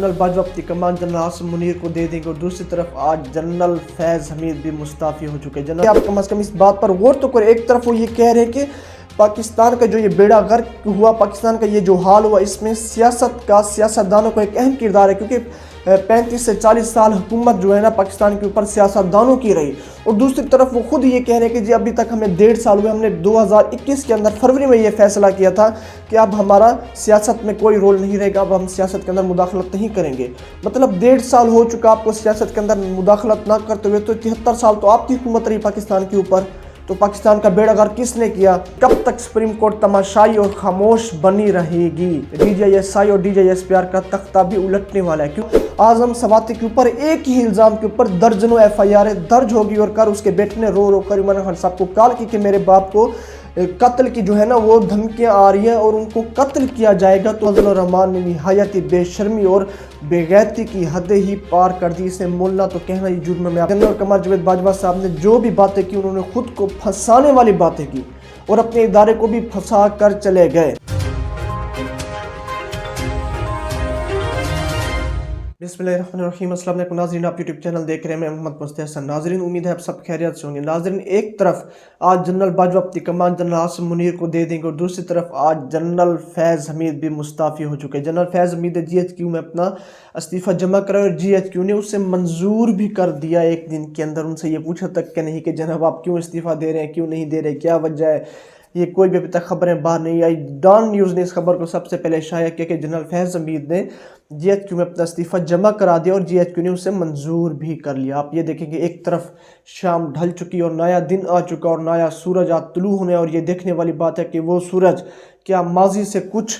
General Bajwa अपनी कमान general Asim Munir को दे देंगे और दूसरी तरफ आज जनरल फैज़ हमीद भी मुस्ताफ़ी हो चुके हैं। जनरल आप कम से कम इस बात पर गौर तो करें, एक तरफ वो ये कह रहे हैं कि पाकिस्तान का जो ये बेड़ा गर्क हुआ, पाकिस्तान का ये जो हाल हुआ, इसमें सियासतदानों का एक अहम किरदार है, क्योंकि 35 से 40 साल हुकूमत जो है ना पाकिस्तान के ऊपर सियासतदानों की रही। और दूसरी तरफ वो खुद ये कह रहे हैं कि जी अभी तक हमें 1.5 साल हुए, हमने 2021 के अंदर फरवरी में ये फैसला किया था कि अब हमारा सियासत में कोई रोल नहीं रहेगा, अब हम सियासत के अंदर मुदाखलत नहीं करेंगे। मतलब 1.5 साल हो चुका आपको सियासत के अंदर मुदाखलत ना करते हुए, तो 73 साल तो आपकी हुकूमत रही पाकिस्तान के ऊपर। तो पाकिस्तान का बेड़ा गर्क किसने किया? कब तक सुप्रीम कोर्ट तमाशाई और खामोश बनी रहेगी? DJSI और DJSPR का तख्ता भी उलटने वाला है। क्यों? आजम सवाती के ऊपर एक ही इल्ज़ाम के ऊपर दर्जनों FIR दर्ज होगी और कर उसके बेटे ने रो रो कर इमरान खान साहब को कॉल की कि मेरे बाप को कत्ल की जो है ना वो धमकियां आ रही हैं और उनको कत्ल किया जाएगा। तो फजल रहमान ने निहायत बेशर्मी और बेगैरती की हदें ही पार कर दी। इसे मोलना तो कहना ही जुर्म में। जनरल कमर जावेद बाजवा साहब ने जो भी बातें की, उन्होंने खुद को फंसाने वाली बातें की और अपने इदारे को भी फंसा कर चले गए। बिस्मिल्लाहिर्रहमानिर्रहीम। अस्सलाम वालेकुम नाज़रीन, आप यूट्यूब चैनल देख रहे हैं, मैं मोहम्मद मुस्तफ़ा हसन। नाज़रीन, उम्मीद है आप सब खैरियत से होंगे। नाज़रीन, एक तरफ आज जनरल बाजवा अपनी कमान जनरल आसिम मुनीर को दे देंगे और दूसरी तरफ आज जनरल फैज़ हमीद भी मुस्ताफ़ी हो चुके हैं। जनरल फैज़ हमीद GHQ में अपना इस्तीफ़ा जमा कराया और GHQ ने उसे मंजूर भी कर दिया एक दिन के अंदर। उनसे ये पूछा तक कि नहीं कि जनाब आप क्यों इस्तीफ़ा दे रहे हैं, क्यों नहीं दे रहे, क्या वजह है। ये कोई भी अभी तक खबरें बाहर नहीं आई। डॉन न्यूज़ ने इस खबर को सबसे पहले शाया किया कि जनरल फैज़ हमीद ने GHQ में अपना इस्तीफ़ा जमा करा दिया और GHQ ने उसे मंजूर भी कर लिया। आप ये देखेंगे, एक तरफ शाम ढल चुकी और नया दिन आ चुका और नया सूरज आज तुलू होने, और ये देखने वाली बात है कि वो सूरज क्या माजी से कुछ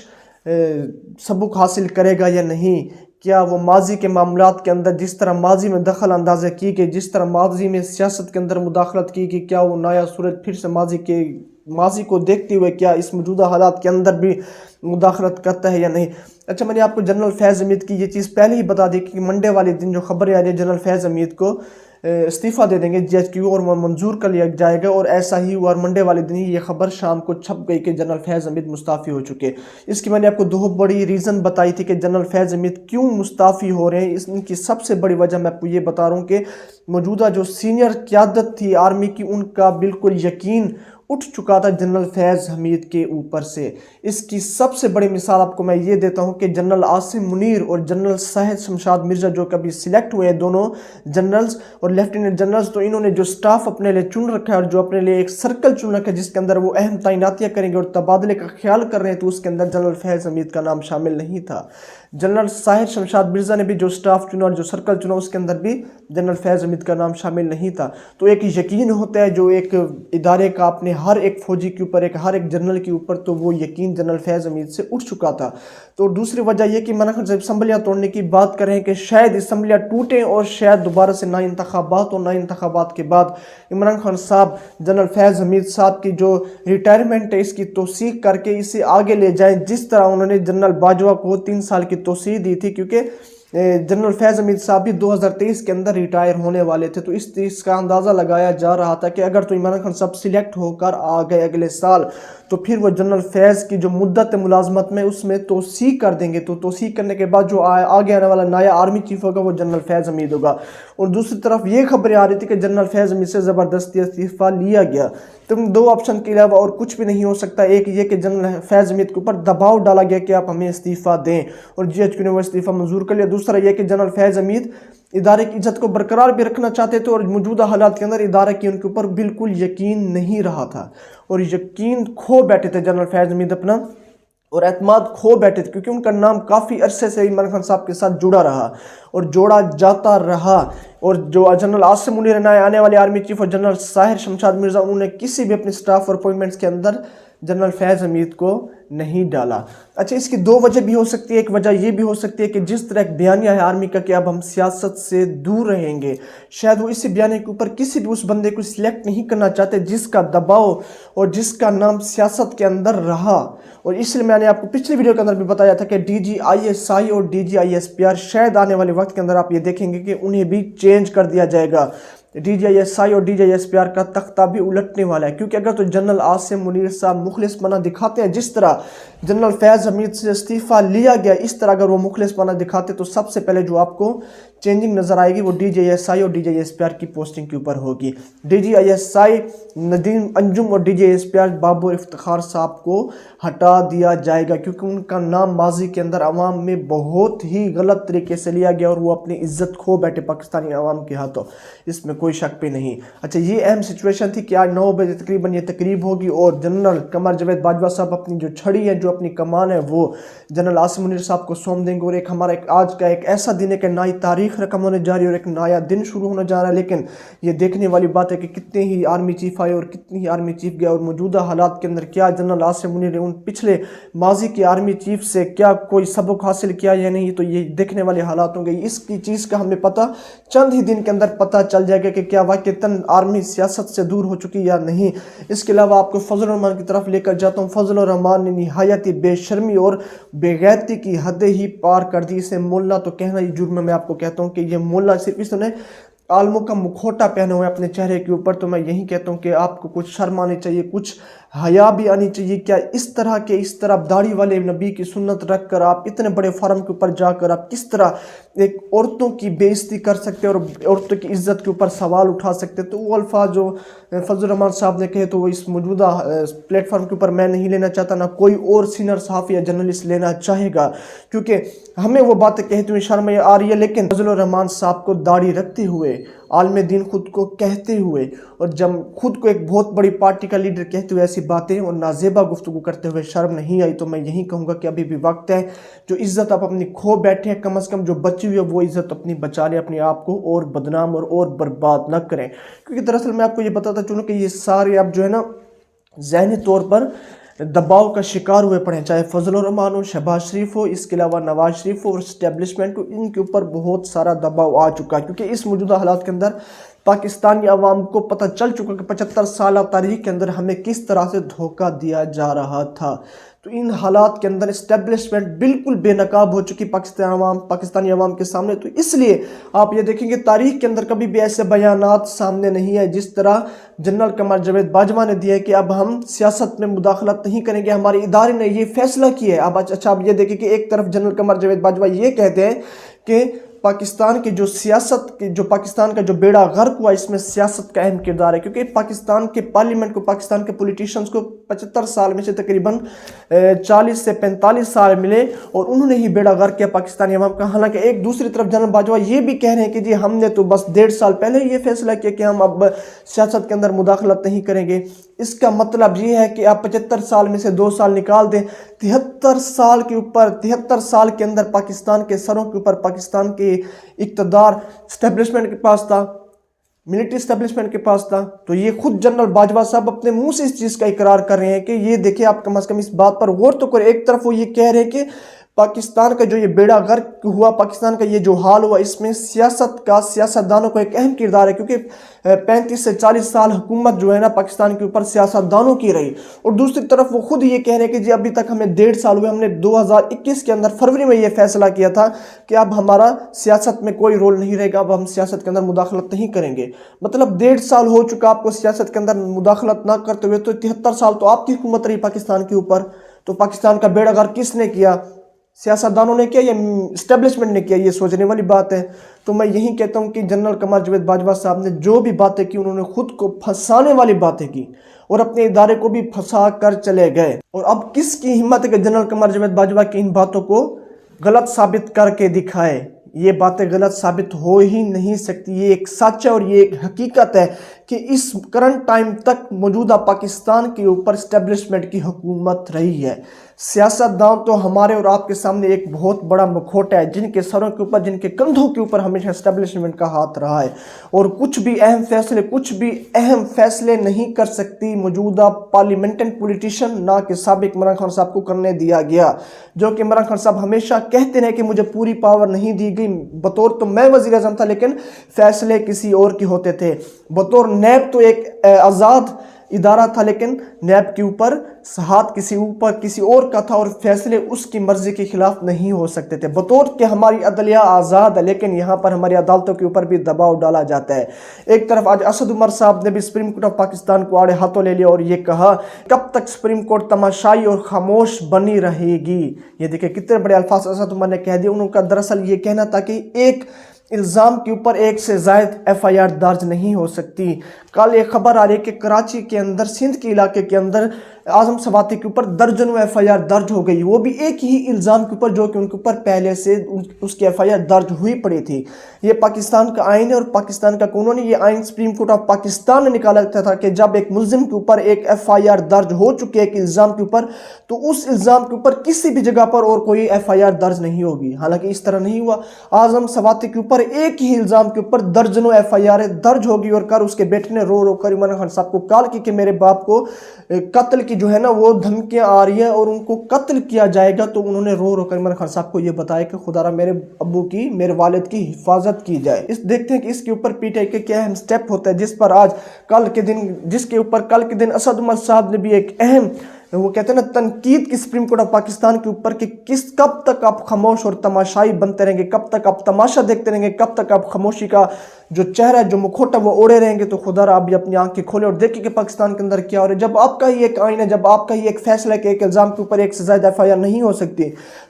सबक हासिल करेगा या नहीं। क्या वो माजी के मामलात के अंदर जिस तरह माजी में दखल अंदाज़ा की कि जिस तरह माजी में सियासत के अंदर मुदाखलत की कि क्या वो नया सूरज फिर से माजी को देखते हुए क्या इस मौजूदा हालात के अंदर भी मुदाखलत करता है या नहीं। अच्छा, मैंने आपको जनरल फैज़ हमीद की ये चीज़ पहले ही बता दी कि मंडे वाले दिन जो खबरें आ रही है जनरल फैज़ हमीद को इस्तीफ़ा दे देंगे GHQ और वो मंजूर कर लिया जाएगा, और ऐसा ही हुआ। और मंडे वाले दिन ही ये खबर शाम को छप गई कि जनरल फैज़ हमीद मुस्ताफ़ी हो चुके। इसकी मैंने आपको दो बड़ी रीज़न बताई थी कि जनरल फैज़ हमीद क्यों मुस्ताफ़ी हो रहे हैं। इसकी सबसे बड़ी वजह मैं आपको ये बता रहा हूँ कि मौजूदा जो सीनियर क़यादत थी आर्मी की, उनका बिल्कुल यकीन उठ चुका था जनरल फैज़ हमीद के ऊपर से। इसकी सबसे बड़ी मिसाल आपको मैं ये देता हूँ कि जनरल आसिम मुनीर और जनरल साहिद शमशाद मिर्ज़ा जो कभी सिलेक्ट हुए हैं, दोनों जनरल्स और लेफ्टिनेंट जनरल्स, तो इन्होंने जो स्टाफ अपने लिए चुन रखा है और जो अपने लिए एक सर्कल चुन रखा है जिसके अंदर वो अहम तैनातियाँ करेंगे और तबादले का ख्याल कर रहे हैं, तो उसके अंदर जनरल फैज़ हमीद का नाम शामिल नहीं था। जनरल साहिद शमशाद मिर्ज़ा ने भी जो स्टाफ चुना और जो सर्कल चुना, उसके अंदर भी जनरल फैज़ हमीद का नाम शामिल नहीं था। तो एक यकीन होता है जो एक इदारे का अपने हर एक फौजी के ऊपर, एक हर एक जनरल के ऊपर, तो वो यकीन जनरल फैज़ हमीद से उठ चुका था। तो दूसरी वजह यह कि इमरान खान साहब असम्बलियाँ तोड़ने की बात कर रहे हैं कि शायद असम्बलियाँ टूटें और शायद दोबारा से नए इंतखाबात और नए इंतखाबात के बाद इमरान खान साहब जनरल फैज़ हमीद साहब की जो रिटायरमेंट है इसकी तौसीक करके इसे आगे ले जाएं, जिस तरह उन्होंने जनरल बाजवा को 3 साल की तौसीक दी थी, क्योंकि जनरल फैज़ हमीद साहब भी 2023 के अंदर रिटायर होने वाले थे। तो इसका अंदाज़ा लगाया जा रहा था कि अगर तो इमरान खान साहब सिलेक्ट होकर आ गए अगले साल, तो फिर वो जनरल फैज़ की जो मुद्दत मुलाजमत में उसमें तौसीक कर देंगे। तो तौसीक करने के बाद जो आगे आने वाला नया आर्मी चीफ होगा वो जनरल फैज़ हमीद होगा। और दूसरी तरफ ये खबरें आ रही थी कि जनरल फैज़ हमीद से ज़बरदस्ती इस्तीफ़ा लिया गया। तो दो ऑप्शन के अलावा और कुछ भी नहीं हो सकता। एक ये कि जनरल फैज़ हमीद के ऊपर दबाव डाला गया कि आप हमें इस्तीफ़ा दें और GHQ ने वो इस्तीफ़ा मंजूर कर लिया। दूसरा यह कि जनरल फैज़ हमीद इदारे की इज्जत को बरकरार भी रखना चाहते थे और मौजूदा हालात के अंदर इदारे की उनके ऊपर बिल्कुल यकीन नहीं रहा था और यकीन खो बैठे थे जनरल फैज़ हमीद अपना, और एतमाद खो बैठे थे, क्योंकि उनका नाम काफ़ी अरसे से इमरान खान साहब के साथ जुड़ा रहा और जोड़ा जाता रहा। और जो जनरल आसिम मुनीर आने वाले आर्मी चीफ और जनरल साहिद शमशाद मिर्ज़ा, उन्होंने किसी भी अपने स्टाफ और अपॉइंटमेंट्स के अंदर जनरल फैज़ हमीद को नहीं डाला। अच्छा, इसकी दो वजह भी हो सकती है। एक वजह ये भी हो सकती है कि जिस तरह एक बयानिया है आर्मी का कि अब हम सियासत से दूर रहेंगे, शायद वो इसी बयाने के ऊपर किसी भी उस बंदे को सिलेक्ट नहीं करना चाहते जिसका दबाव और जिसका नाम सियासत के अंदर रहा। और इसलिए मैंने आपको पिछली वीडियो के अंदर भी बताया था कि DGISI और DGISPR शायद आने वाले वक्त के अंदर आप ये देखेंगे कि उन्हें भी चेंज कर दिया जाएगा, DJSI और DJSPR का तख्ता भी उलटने वाला है। क्योंकि अगर तो जनरल आसिम मुनीर साहब मुखलिसपना दिखाते हैं, जिस तरह जनरल फैज़ हमीद से इस्तीफ़ा लिया गया, इस तरह अगर वो मुखलिसपना दिखाते तो सबसे पहले जो आपको चेंजिंग नज़र आएगी वो DJSI और DJSPR की पोस्टिंग के ऊपर होगी। DJSI नदीम अंजुम और DJSPR बाबर इफ्तिखार साहब को हटा दिया जाएगा, क्योंकि उनका नाम माजी के अंदर अवाम में बहुत ही गलत तरीके से लिया गया और वो अपनी इज्जत खो बैठे पाकिस्तानी अवाम के हाथों, इसमें कोई शक भी नहीं। अच्छा, ये अहम सिचुएशन थी कि आज 9 बजे तकरीबन ये तकरीब होगी और जनरल कमर जावेद बाजवा साहब अपनी जो छड़ी है, जो अपनी कमान है, वो जनरल आसिम मुनीर साहब को सौंप देंगे। और एक हमारा आज का एक ऐसा दिन है कि नई तारीख रकम होने जा रही है और एक नया दिन शुरू होने जा रहा है। लेकिन ये देखने वाली बात है कि कितने ही आर्मी चीफ आए और कितनी ही आर्मी चीफ गए और मौजूदा हालात के अंदर क्या जनरल आसिम मुनीर ने उन पिछले माजी के आर्मी चीफ से क्या कोई सबक हासिल किया या नहीं, तो ये देखने वाले हालात होंगे। इसकी चीज़ का हमें पता चंद ही दिन के अंदर पता चल जाएगा कि क्या वाकईतन आर्मी सियासत से दूर हो चुकी या नहीं। इसके अलावा आपको फजल रहमान की तरफ लेकर जाता हूँ। फजल रहमान ने निहायत बेशर्मी और बेगैरती की हदें ही पार कर दी। इसे मोल्ला तो कहना ही जुर्म है। मैं आपको कहता हूँ कि ये मोल्ला सिर्फ इसने आलमों का मुखौटा पहने हुए अपने चेहरे के ऊपर, तो मैं यही कहता हूँ कि आपको कुछ शर्म आनी चाहिए, कुछ हया भी आनी चाहिए। क्या इस तरह दाढ़ी वाले नबी की सुन्नत रख कर आप इतने बड़े फार्म के ऊपर जाकर आप किस तरह एक औरतों की बेइज्जती कर सकते हैं और औरतों की इज्जत के ऊपर सवाल उठा सकते हैं। तो वो अल्फाज जो फजल रहमान साहब ने कहे, तो वो इस मौजूदा प्लेटफॉर्म के ऊपर मैं नहीं लेना चाहता, ना कोई और सीनियर सहाफ़ी या जर्नलिस्ट लेना चाहेगा, क्योंकि हमें वो बातें कहते हुए शर्म आ रही है। लेकिन फजल रहमान साहब को दाढ़ी रखते हुए, आलम दीन खुद को कहते हुए और जब खुद को एक बहुत बड़ी पार्टी का लीडर कहते हुए ऐसी बातें और नाजेबा गुफ्तगू करते हुए शर्म नहीं आई, तो मैं यही कहूँगा कि अभी भी वक्त है। जो इज़्ज़त आप अपनी खो बैठे हैं, कम से कम जो बची हुई है वो इज़्ज़त अपनी बचा लें, अपने आप को और बदनाम और बर्बाद न करें। क्योंकि दरअसल मैं आपको ये बताता चलूँ कि ये सारे अब जो है ना ज़हनी तौर पर दबाव का शिकार हुए पड़े, चाहे फजल रहमान हो, शहबाज शरीफ हो, इसके अलावा नवाज शरीफ हो और इस्टेब्लिशमेंट को, इनके ऊपर बहुत सारा दबाव आ चुका है। क्योंकि इस मौजूदा हालात के अंदर पाकिस्तानी अवाम को पता चल चुका कि 75 साल तारीख के अंदर हमें किस तरह से धोखा दिया जा रहा था। तो इन हालात के अंदर इस्टेब्लिशमेंट बिल्कुल बेनकाब हो चुकी पाकिस्तानी अवाम के सामने। तो इसलिए आप ये देखेंगे तारीख के अंदर कभी भी ऐसे बयानात सामने नहीं है जिस तरह जनरल कमर जावेद बाजवा ने दिया कि अब हम सियासत में मुदाखलत नहीं करेंगे, हमारे इदारे ने ये फैसला किया है। अब अच्छा, आप ये देखें कि एक तरफ जनरल कमर जावेद बाजवा ये कहते हैं कि पाकिस्तान की जो सियासत की जो पाकिस्तान का जो बेड़ा गर्क हुआ, इसमें सियासत का अहम किरदार है। क्योंकि पाकिस्तान के पार्लियामेंट को, पाकिस्तान के पॉलिटिशियंस को 75 साल में से तकरीबन 40 से 45 साल मिले और उन्होंने ही बेड़ा गर्क किया पाकिस्तानी अवाम का। हालांकि एक दूसरी तरफ जनरल बाजवा ये भी कह रहे हैं कि जी हमने तो बस 1.5 साल पहले ये फैसला किया कि हम अब सियासत के अंदर मुदाखलत नहीं करेंगे। इसका मतलब ये है कि आप 75 साल में से 2 साल निकाल दें, 73 साल के ऊपर, 73 साल के अंदर पाकिस्तान के सरों के ऊपर पाकिस्तान के इक़्तिदार इस्टेब्लिशमेंट के पास था, मिलिट्री इस्टेब्लिशमेंट के पास था। तो ये खुद जनरल बाजवा साहब अपने मुंह से इस चीज़ का इकरार कर रहे हैं कि ये देखिए, आप कम से कम इस बात पर गौर तो करें। एक तरफ वो ये कह रहे हैं कि पाकिस्तान का जो ये बेड़ा गर्क हुआ, पाकिस्तान का ये जो हाल हुआ, इसमें सियासतदानों का एक अहम किरदार है। क्योंकि 35 से 40 साल हुकूमत जो है ना पाकिस्तान के ऊपर सियासतदानों की रही। और दूसरी तरफ वो खुद ये कह रहे हैं कि जी अभी तक हमें 1.5 साल हुए, हमने 2021 के अंदर फरवरी में ये फैसला किया था कि अब हमारा सियासत में कोई रोल नहीं रहेगा, अब हम सियासत के अंदर मुदाखलत नहीं करेंगे। मतलब 1.5 साल हो चुका आपको सियासत के अंदर मुदाखलत ना करते हुए, तो 73 साल तो आपकी हुकूमत रही पाकिस्तान के ऊपर। तो पाकिस्तान का बेड़ा गर्क किसने किया? सियासतदानों ने किया या इस्टेब्लिशमेंट ने किया? ये सोचने वाली बात है। तो मैं यही कहता हूँ कि जनरल कमर जावेद बाजवा साहब ने जो भी बातें की, उन्होंने खुद को फंसाने वाली बातें की और अपने इदारे को भी फंसा कर चले गए। और अब किसकी हिम्मत है कि जनरल कमर जावेद बाजवा की इन बातों को गलत साबित करके दिखाए? ये बातें गलत साबित हो ही नहीं सकती। ये एक सच है और ये एक हकीकत है कि इस करंट टाइम तक मौजूदा पाकिस्तान के ऊपर इस्टेब्लिशमेंट की हुकूमत रही है। सियासतदान तो हमारे और आपके सामने एक बहुत बड़ा मुखौटा है, जिनके सरों के ऊपर, जिनके कंधों के ऊपर हमेशा इस्टेब्लिशमेंट का हाथ रहा है। और कुछ भी अहम फैसले नहीं कर सकती मौजूदा पार्लियामेंटन पॉलिटिशियन, ना कि साबिक इमरान खान साहब को करने दिया गया। जो कि इमरान खान साहब हमेशा कहते रहे कि मुझे पूरी पावर नहीं दी गई, बतौर तो मैं वज़ीर आज़म था लेकिन फैसले किसी और के होते थे। बतौर नैब तो एक आज़ाद इदारा था, लेकिन नैब के ऊपर हाथ किसी और का था और फैसले उसकी मर्जी के खिलाफ नहीं हो सकते थे। बतौर कि हमारी अदलिया आज़ाद है, लेकिन यहाँ पर हमारी अदालतों के ऊपर भी दबाव डाला जाता है। एक तरफ आज असद उमर साहब ने भी सुप्रीम कोर्ट ऑफ पाकिस्तान को आड़े हाथों ले लिया और ये कहा कब तक सुप्रीम कोर्ट तमाशाई और खामोश बनी रहेगी। ये देखिए कितने बड़े अल्फाज असद उमर ने कह दिए। उनका दरअसल ये कहना था कि एक इल्ज़ाम के ऊपर एक से ज़ायद FIR दर्ज नहीं हो सकती। कल एक खबर आ रही है कि कराची के अंदर, सिंध के इलाके के अंदर आज़म सवाती के ऊपर दर्जनों FIR दर्ज हो गई, वो भी एक ही इल्ज़ाम के ऊपर जो कि उनके ऊपर पहले से उसकी FIR दर्ज हुई पड़ी थी। ये पाकिस्तान का आइन है और पाकिस्तान का कानून है। ये आइन सुप्रीम कोर्ट ऑफ पाकिस्तान ने निकाला था कि जब एक मुल्जिम के ऊपर एक FIR दर्ज हो चुकी है एक इल्ज़ाम के ऊपर, तो उस इल्ज़ाम के ऊपर किसी भी जगह पर और कोई FIR दर्ज नहीं होगी। हालांकि इस तरह नहीं हुआ। आज़म सवाती के ऊपर एक ही इल्ज़ाम के ऊपर दर्जनों FIR दर्ज होगी और कर उसके बेटे ने रो रो कर इमरान खान साहब को कॉल की कि मेरे बाप को कत्ल की जो है ना वो धमकियां आ रही है और उनको कत्ल किया जाएगा। तो उन्होंने रो रो कर इमरान खान साहब को ये बताया कि खुदारा मेरे अब्बू की, मेरे वालिद की हिफाजत की जाए। इस देखते हैं कि इसके ऊपर PTI के क्या अहम स्टेप होता है, जिस पर आज जिसके ऊपर कल के दिन असद उमर साहब ने भी एक अहम, वो कहते हैं ना, तनकीद की सुप्रीम कोर्ट ऑफ पाकिस्तान के ऊपर कि कब तक आप खामोश और तमाशाई बनते रहेंगे, कब तक आप तमाशा देखते रहेंगे, कब तक आप खामोशी का जो चेहरा है, जो मुखौटा वो ओढ़े रहेंगे। तो खुदा आप भी अपनी आंखें खोले और देखिए कि पाकिस्तान के अंदर क्या हो रहा है। जब आपका ही एक आइन है, जब आपका ही एक फैसला है कि एक इल्ज़ाम के ऊपर एक से ज़्यादा FIR नहीं हो सकती,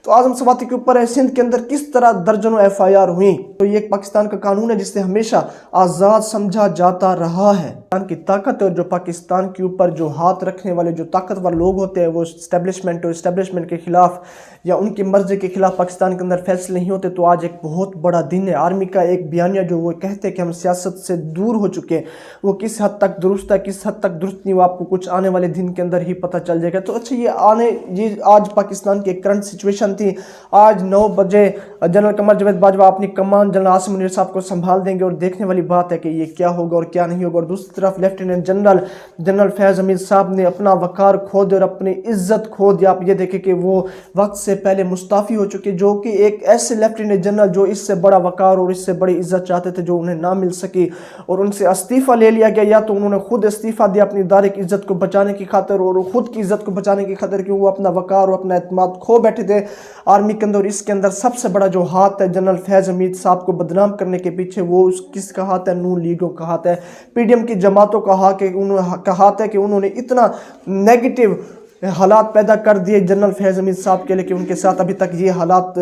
तो आज़म सवाती के ऊपर सिंध के अंदर किस तरह दर्जनों FIR हुई। तो ये एक पाकिस्तान का कानून है जिससे हमेशा आज़ाद समझा जाता रहा है। पाकिस्तान की ताकत और जो पाकिस्तान के ऊपर जो हाथ रखने वाले जो ताकतवर लोग होते हैं, वो इस्टेब्लिशमेंट और इस्टेब्लिशमेंट के खिलाफ या उनकी मर्जी के खिलाफ पाकिस्तान के अंदर फैसले नहीं होते। तो आज एक बहुत बड़ा दिन है। आर्मी का एक बयानिया जो वो कहते हैं कि हम सियासत से दूर हो चुके हैं, वो किस हद तक दुरुस्त है, किस हद तक दुरुस्त नहीं, वो आपको कुछ आने वाले दिन के अंदर ही पता चल जाएगा। तो अच्छा, ये आज पाकिस्तान की एक करंट सिचुएशन थी। आज 9 बजे जनरल कमर जावेद बाजवा अपनी कमान जनरल आसिम मुनीर साहब को संभाल देंगे और देखने वाली बात है कि ये क्या होगा और क्या नहीं होगा। और दूसरी तरफ लेफ्टिनेंट जनरल फैज़ हमीद साहब ने अपना वकार खो दिया और अपनी इज्जत खो दिया। आप ये देखें कि वो वक्त से पहले मुस्ताफ़ी हो चुके, जो कि एक ऐसे लेफ्टिनेंट जनरल जो इससे बड़ा वकार और इससे बड़ी इज्जत चाहते थे, जो उन्हें ना मिल सकी और उनसे इस्तीफ़ा ले लिया गया। या तो उन्होंने खुद इस्तीफ़ा दिया अपनी इदारे की इज्जत को बचाने की खातिर और खुद की इज्जत को बचाने की खातिर, क्योंकि वो अपना वकार और अपना एतमाद खो बैठे थे आर्मी के अंदर। इसके अंदर सबसे बड़ा जो हाथ है जनरल फैज़ हमीद साहब को बदनाम करने के पीछे, वो किसका हाथ है? नून लीगों का हाथ है, PDM की जमातों का हाथ है कि उन्होंने इतना नेगेटिव हालात पैदा कर दिए जनरल फैज़ हमीद साहब के लिए कि उनके साथ अभी तक ये हालात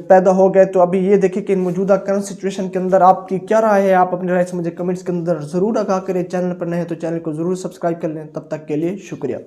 पैदा हो गए। तो अभी ये देखिए कि मौजूदा करंट सिचुएशन के अंदर आपकी क्या राय है। आप अपनी राय से मुझे कमेंट्स के अंदर ज़रूर आगाह करें। चैनल पर नए हैं तो चैनल को ज़रूर सब्सक्राइब कर लें। तब तक के लिए शुक्रिया।